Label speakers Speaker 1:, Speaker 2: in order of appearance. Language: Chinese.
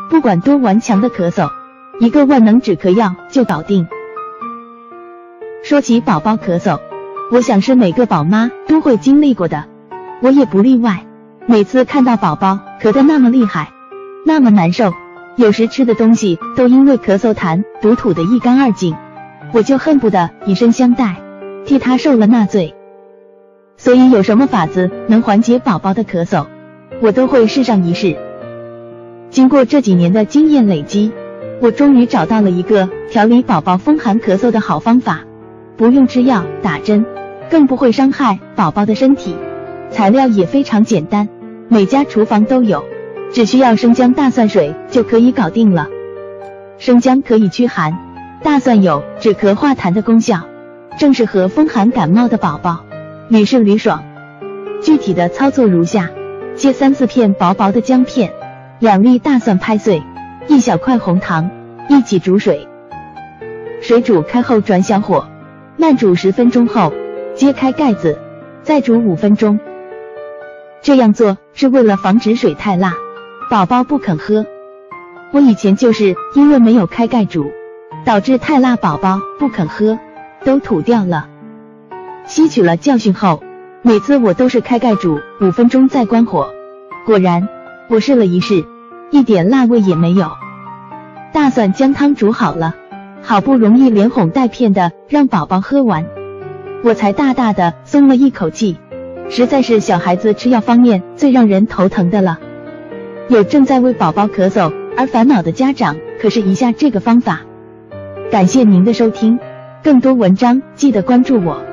Speaker 1: 不管多顽强的咳嗽，一个万能止咳药就搞定。说起宝宝咳嗽，我想是每个宝妈都会经历过的，我也不例外。每次看到宝宝咳得那么厉害，那么难受，有时吃的东西都因为咳嗽痰毒吐得一干二净，我就恨不得以身相待，替他受了那罪。所以有什么法子能缓解宝宝的咳嗽，我都会试上一试。经过这几年的经验累积，我终于找到了一个调理宝宝风寒咳嗽的好方法，不用吃药打针，更不会伤害宝宝的身体，材料也非常简单，每家厨房都有，只需要生姜大蒜水就可以搞定了。生姜可以驱寒，大蒜有止咳化痰的功效，正适合风寒感冒的宝宝，屡试屡爽。具体的操作如下：切3-4片薄薄的姜片，2粒大蒜拍碎，1小块红糖，一起煮水。水煮开后转小火，慢煮10分钟后，揭开盖子，再煮5分钟。这样做是为了防止水太辣，宝宝不肯喝。我以前就是因为没有开盖煮，导致太辣宝宝不肯喝，都吐掉了。吸取了教训后，每次我都是开盖煮5分钟再关火。果然，我试了一试，一点辣味也没有。大蒜姜汤煮好了，好不容易连哄带骗的让宝宝喝完，我才大大的松了一口气。实在是小孩子吃药方面最让人头疼的了。有正在为宝宝咳嗽而烦恼的家长，可试一下这个方法。感谢您的收听，更多文章记得关注我。